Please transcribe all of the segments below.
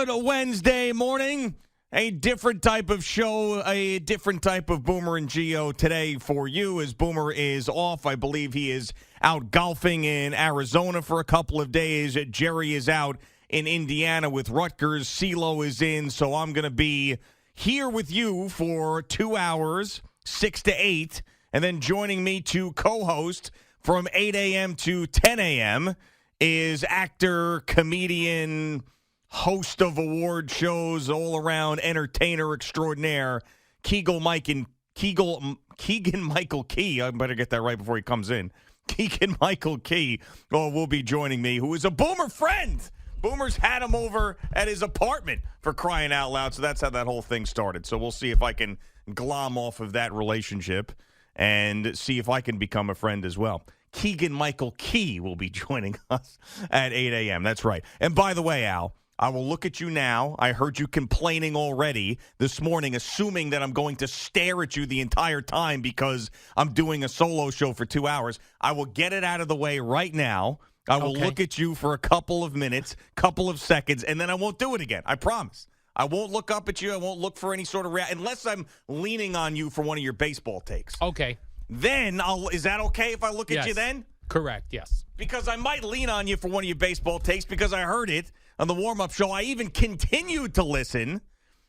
Good Wednesday morning. A different type of show, a different type of Boomer and Geo today for you as Boomer is off. I believe he is out golfing in Arizona for a couple of days. Jerry is out in Indiana with Rutgers. CeeLo is in, so I'm going to be here with you for 2 hours, 6 to 8, and then joining me to co-host from 8 a.m. to 10 a.m. is actor, comedian, host of award shows, all-around entertainer extraordinaire, Keegan-Michael Key. I better get that right before he comes in. Keegan-Michael Key will be joining me, who is a Boomer friend. Boomer's had him over at his apartment, for crying out loud, so that's how that whole thing started. So we'll see if I can glom off of that relationship and see if I can become a friend as well. Keegan-Michael Key will be joining us at 8 a.m. That's right. And by the way, Al, I will look at you now. I heard you complaining already this morning, assuming that I'm going to stare at you the entire time because I'm doing a solo show for 2 hours. I will get it out of the way right now. I will look at you for a couple of minutes, couple of seconds, and then I won't do it again. I promise. I won't look up at you. I won't look for any sort of unless I'm leaning on you for one of your baseball takes. Okay. Then is that okay if I look at you then? Correct, yes. Because I might lean on you for one of your baseball takes because I heard it on the warm-up show. I even continued to listen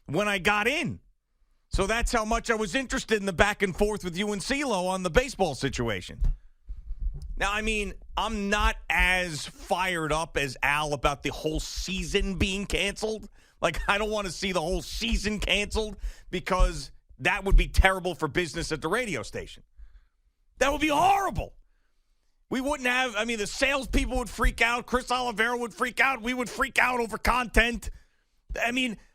when I got in. So that's how much I was interested in the back and forth with you and CeeLo on the baseball situation. Now, I mean, I'm not as fired up as Al about the whole season being canceled. Like, I don't want to see the whole season canceled because that would be terrible for business at the radio station. That would be horrible. We wouldn't have, the salespeople would freak out. Chris Oliveira would freak out. We would freak out over content.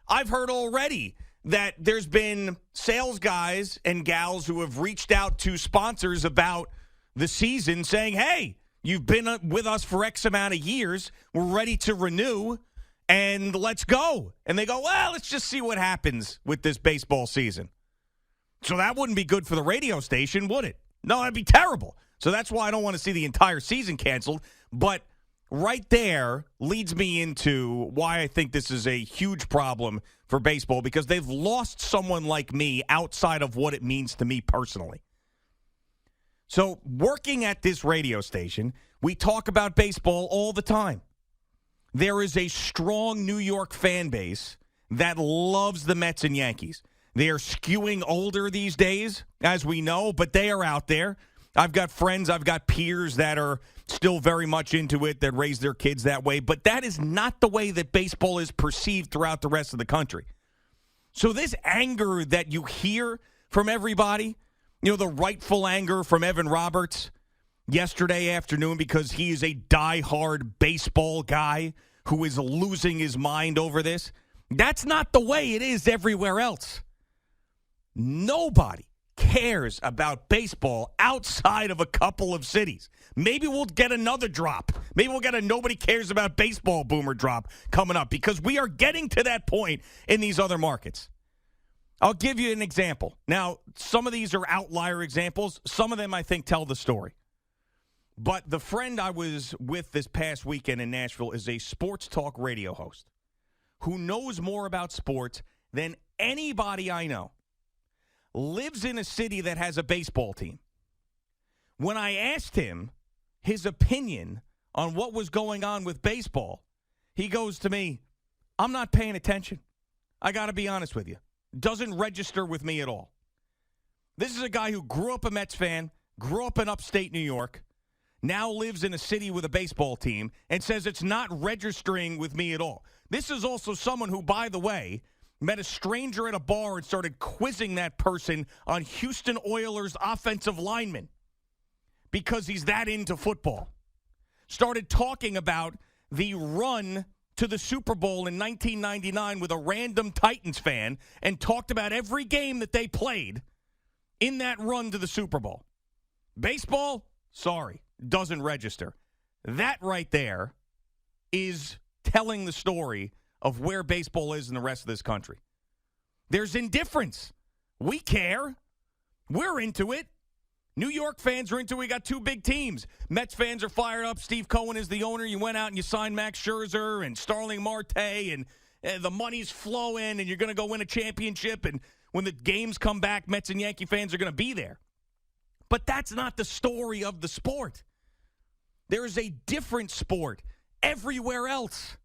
I've heard already that there's been sales guys and gals who have reached out to sponsors about the season saying, hey, you've been with us for X amount of years. We're ready to renew, and let's go. And they go, well, let's just see what happens with this baseball season. So that wouldn't be good for the radio station, would it? No, that'd be terrible. So that's why I don't want to see the entire season canceled. But right there leads me into why I think this is a huge problem for baseball, because they've lost someone like me outside of what it means to me personally. So working at this radio station, we talk about baseball all the time. There is a strong New York fan base that loves the Mets and Yankees. They are skewing older these days, as we know, but they are out there. I've got friends, I've got peers that are still very much into it, that raise their kids that way. But that is not the way that baseball is perceived throughout the rest of the country. So this anger that you hear from everybody, the rightful anger from Evan Roberts yesterday afternoon because he is a diehard baseball guy who is losing his mind over this, that's not the way it is everywhere else. Nobody cares about baseball outside of a couple of cities. Maybe we'll get another drop. Maybe we'll get a nobody cares about baseball Boomer drop coming up because we are getting to that point in these other markets. I'll give you an example. Now, some of these are outlier examples. Some of them, I think, tell the story. But the friend I was with this past weekend in Nashville is a sports talk radio host who knows more about sports than anybody I know. Lives in a city that has a baseball team. When I asked him his opinion on what was going on with baseball, he goes to me, I'm not paying attention. I got to be honest with you. Doesn't register with me at all. This is a guy who grew up a Mets fan, grew up in upstate New York, now lives in a city with a baseball team, and says it's not registering with me at all. This is also someone who, by the way, met a stranger at a bar and started quizzing that person on Houston Oilers offensive linemen because he's that into football. Started talking about the run to the Super Bowl in 1999 with a random Titans fan and talked about every game that they played in that run to the Super Bowl. Baseball, sorry, doesn't register. That right there is telling the story of where baseball is in the rest of this country. There's indifference. We care. We're into it. New York fans are into it. We got two big teams. Mets fans are fired up. Steve Cohen is the owner. You went out and you signed Max Scherzer and Starling Marte, and the money's flowing and you're going to go win a championship, and when the games come back, Mets and Yankee fans are going to be there. But that's not the story of the sport. There is a different sport everywhere else.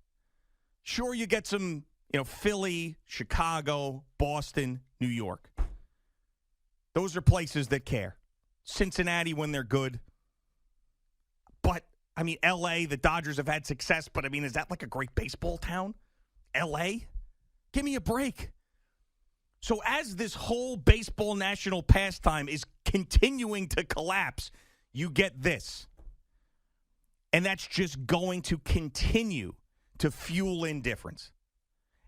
Sure, you get some, Philly, Chicago, Boston, New York. Those are places that care. Cincinnati when they're good. But, L.A., the Dodgers have had success, but, is that like a great baseball town? L.A.? Give me a break. So as this whole baseball national pastime is continuing to collapse, you get this. And that's just going to continue to fuel indifference.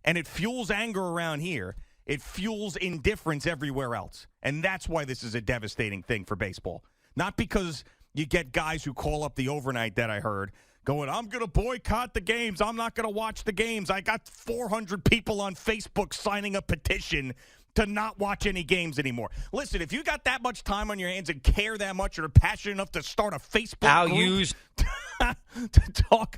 And it fuels anger around here. It fuels indifference everywhere else. And that's why this is a devastating thing for baseball. Not because you get guys who call up the overnight that I heard going, I'm going to boycott the games. I'm not going to watch the games. I got 400 people on Facebook signing a petition to not watch any games anymore. Listen, if you got that much time on your hands and care that much or are passionate enough to start a Facebook group to talk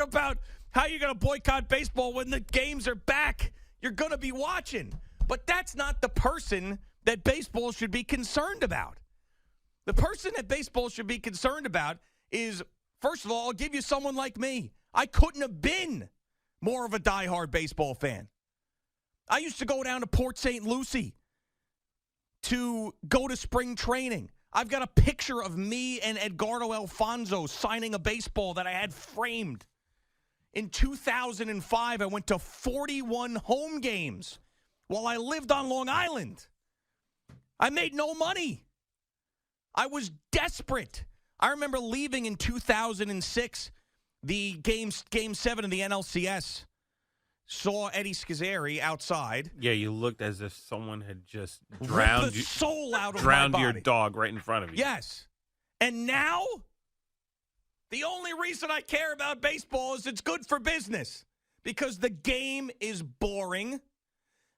about how you're going to boycott baseball when the games are back, you're going to be watching. But that's not the person that baseball should be concerned about. The person that baseball should be concerned about is, first of all, I'll give you someone like me. I couldn't have been more of a diehard baseball fan. I used to go down to Port St. Lucie to go to spring training. I've got a picture of me and Edgardo Alfonso signing a baseball that I had framed. In 2005, I went to 41 home games while I lived on Long Island. I made no money. I was desperate. I remember leaving in 2006, the game 7 of the NLCS. Saw Eddie Schizzeri outside. Yeah, you looked as if someone had just drowned the soul out of drowned my your body. dog right in front of you. Yes. And now, the only reason I care about baseball is it's good for business. Because the game is boring.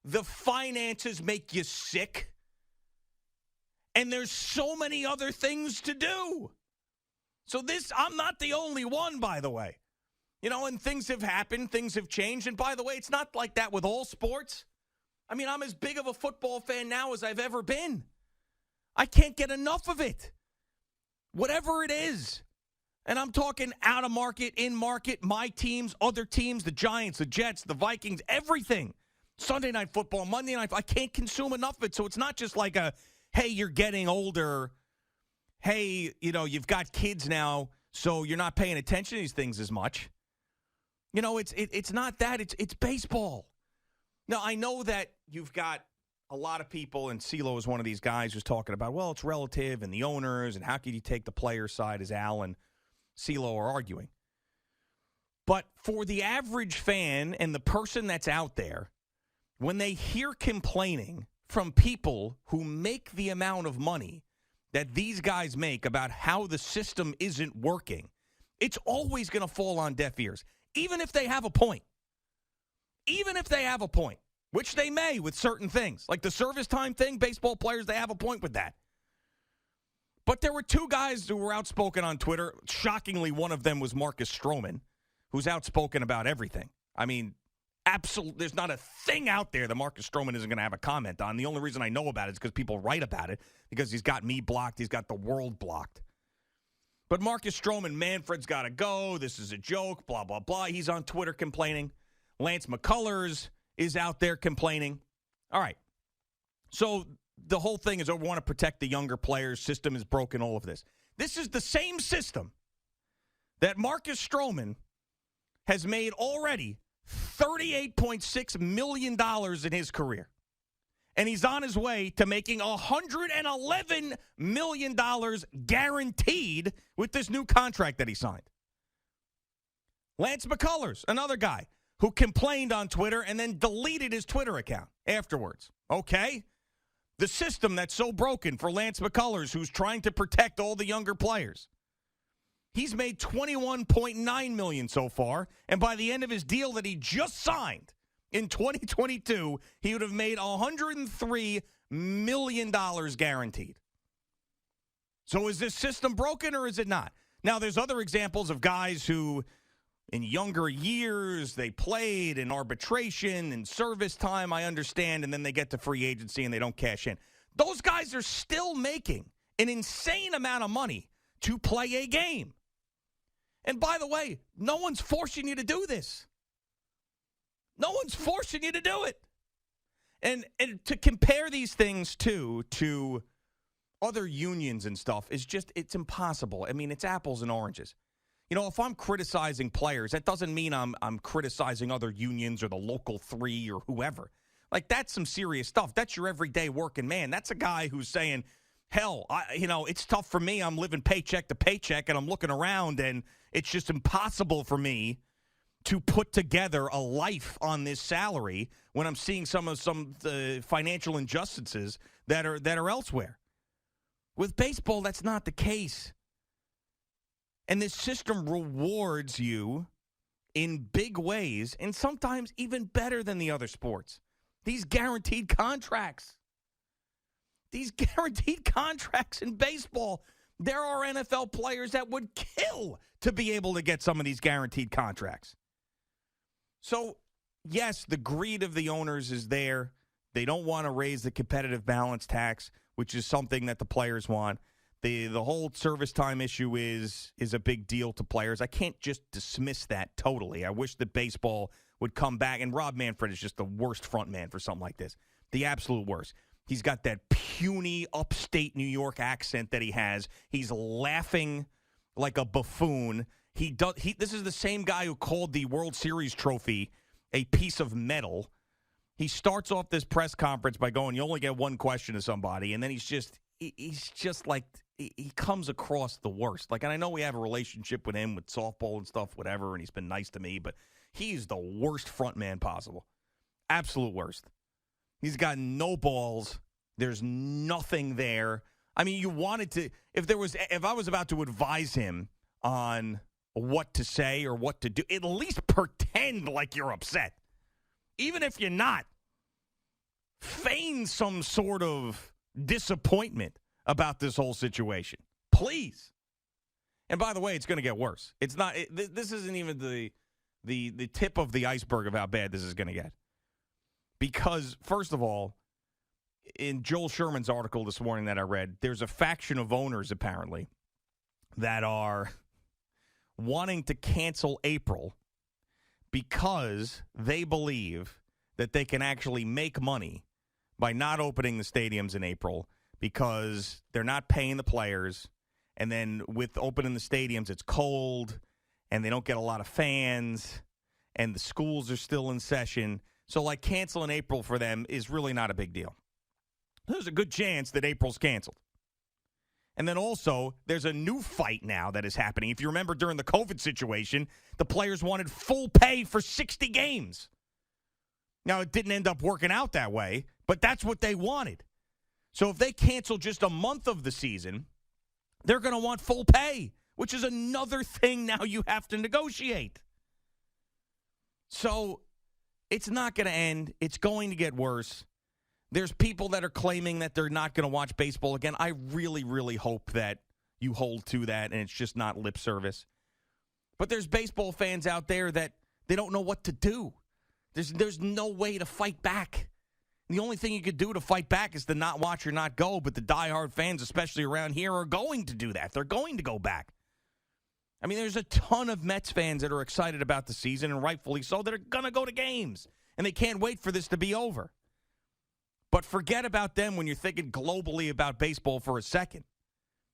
The finances make you sick. And there's so many other things to do. So I'm not the only one, by the way. And things have happened, things have changed. And by the way, it's not like that with all sports. I'm as big of a football fan now as I've ever been. I can't get enough of it. Whatever it is. And I'm talking out of market, in market, my teams, other teams, the Giants, the Jets, the Vikings, everything. Sunday night football, Monday night, I can't consume enough of it. So it's not just like hey, you're getting older. Hey, you've got kids now, so you're not paying attention to these things as much. It's not that. It's baseball. Now, I know that you've got a lot of people, and CeeLo is one of these guys who's talking about, well, it's relative and the owners, and how can you take the player side, as Al and CeeLo are arguing. But for the average fan and the person that's out there, when they hear complaining from people who make the amount of money that these guys make about how the system isn't working, it's always going to fall on deaf ears. Even if they have a point. Even if they have a point, which they may with certain things. Like the service time thing, baseball players, they have a point with that. But there were two guys who were outspoken on Twitter. Shockingly, one of them was Marcus Stroman, who's outspoken about everything. Absolutely, there's not a thing out there that Marcus Stroman isn't going to have a comment on. The only reason I know about it is because people write about it, because he's got me blocked, he's got the world blocked. But Marcus Stroman, Manfred's got to go. This is a joke, blah, blah, blah. He's on Twitter complaining. Lance McCullers is out there complaining. All right. So the whole thing is, we want to protect the younger players. System is broken, all of this. This is the same system that Marcus Stroman has made already $38.6 million in his career. And he's on his way to making $111 million guaranteed with this new contract that he signed. Lance McCullers, another guy who complained on Twitter and then deleted his Twitter account afterwards. Okay? The system that's so broken for Lance McCullers, who's trying to protect all the younger players. He's made $21.9 million so far, and by the end of his deal that he just signed in 2022, he would have made $103 million guaranteed. So is this system broken or is it not? Now, there's other examples of guys who, in younger years, they played in arbitration and service time, I understand, and then they get to free agency and they don't cash in. Those guys are still making an insane amount of money to play a game. And by the way, no one's forcing you to do this. No one's forcing you to do it. And to compare these things, too, to other unions and stuff is just, it's impossible. I mean, it's apples and oranges. You know, if I'm criticizing players, that doesn't mean I'm criticizing other unions or the local 3 or whoever. Like, that's some serious stuff. That's your everyday working man. That's a guy who's saying, hell, it's tough for me. I'm living paycheck to paycheck, and I'm looking around, and it's just impossible for me to put together a life on this salary when I'm seeing some of the financial injustices that are elsewhere. With baseball, that's not the case. And this system rewards you in big ways, and sometimes even better than the other sports. These guaranteed contracts. These guaranteed contracts in baseball. There are NFL players that would kill to be able to get some of these guaranteed contracts. So, yes, the greed of the owners is there. They don't want to raise the competitive balance tax, which is something that the players want. The whole service time issue is a big deal to players. I can't just dismiss that totally. I wish that baseball would come back. And Rob Manfred is just the worst front man for something like this. The absolute worst. He's got that puny upstate New York accent that he has. He's laughing like a buffoon. This is the same guy who called the World Series trophy a piece of metal. He starts off this press conference by going, you only get one question to somebody, and then he's just like, he comes across the worst. Like, and I know we have a relationship with him with softball and stuff, whatever, and he's been nice to me, but he's the worst front man possible. Absolute worst. He's got no balls. There's nothing there. I mean, you wanted to, if I was about to advise him on what to say or what to do, at least pretend like you're upset. Even if you're not, feign some sort of disappointment about this whole situation. Please. And by the way, it's going to get worse. It's not. This isn't even the tip of the iceberg of how bad this is going to get. Because, first of all, in Joel Sherman's article this morning that I read, there's a faction of owners, apparently, that are wanting to cancel April because they believe that they can actually make money by not opening the stadiums in April because they're not paying the players. And then with opening the stadiums, it's cold, and they don't get a lot of fans, and the schools are still in session. So, like, canceling April for them is really not a big deal. There's a good chance that April's canceled. And then also, there's a new fight now that is happening. If you remember during the COVID situation, the players wanted full pay for 60 games. Now, it didn't end up working out that way, but that's what they wanted. So if they cancel just a month of the season, they're going to want full pay, which is another thing now you have to negotiate. So it's not going to end. It's going to get worse. There's people that are claiming that they're not going to watch baseball again. I really, really hope that you hold to that and it's just not lip service. But there's baseball fans out there that they don't know what to do. There's no way to fight back. The only thing you could do to fight back is to not watch or not go, but the diehard fans, especially around here, are going to do that. They're going to go back. I mean, there's a ton of Mets fans that are excited about the season, and rightfully so, that are going to go to games, and they can't wait for this to be over. But forget about them when you're thinking globally about baseball for a second.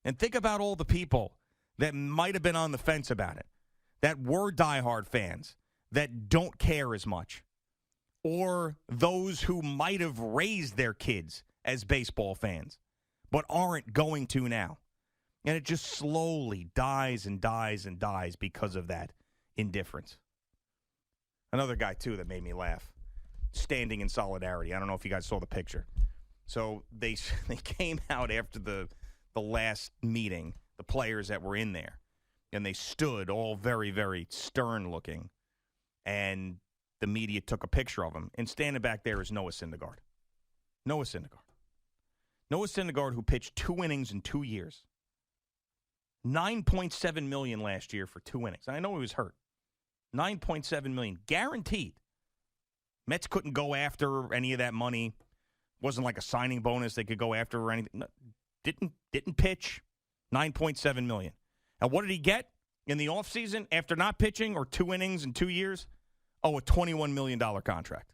And think about all the people that might have been on the fence about it, that were diehard fans, that don't care as much, or those who might have raised their kids as baseball fans, but aren't going to now. And it just slowly dies and dies and dies because of that indifference. Another guy, too, that made me laugh. Standing in solidarity. I don't know if you guys saw the picture. So they came out after the last meeting, the players that were in there, and they stood all very, very stern looking, and the media took a picture of him. And standing back there is Noah Syndergaard. Noah Syndergaard, who pitched 2 innings in 2 years. $9.7 million last year for 2 innings. And I know he was hurt. $9.7 million guaranteed. Mets couldn't go after any of that money. Wasn't like a signing bonus they could go after or anything. No, didn't pitch. $9.7 million. And what did he get in the offseason after not pitching or 2 innings in 2 years? Oh, a $21 million contract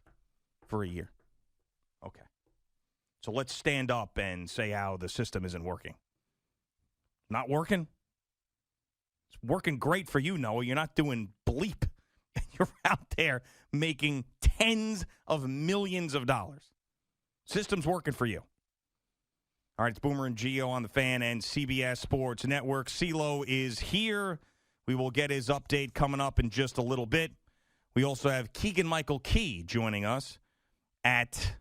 for a year. Okay. So let's stand up and say how the system isn't working. Not working? It's working great for you, Noah. You're not doing bleep. You're out there making tens of millions of dollars. System's working for you. All right, it's Boomer and Gio on the Fan and CBS Sports Network. CeeLo is here. We will get his update coming up in just a little bit. We also have Keegan-Michael Key joining us at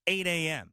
8 a.m.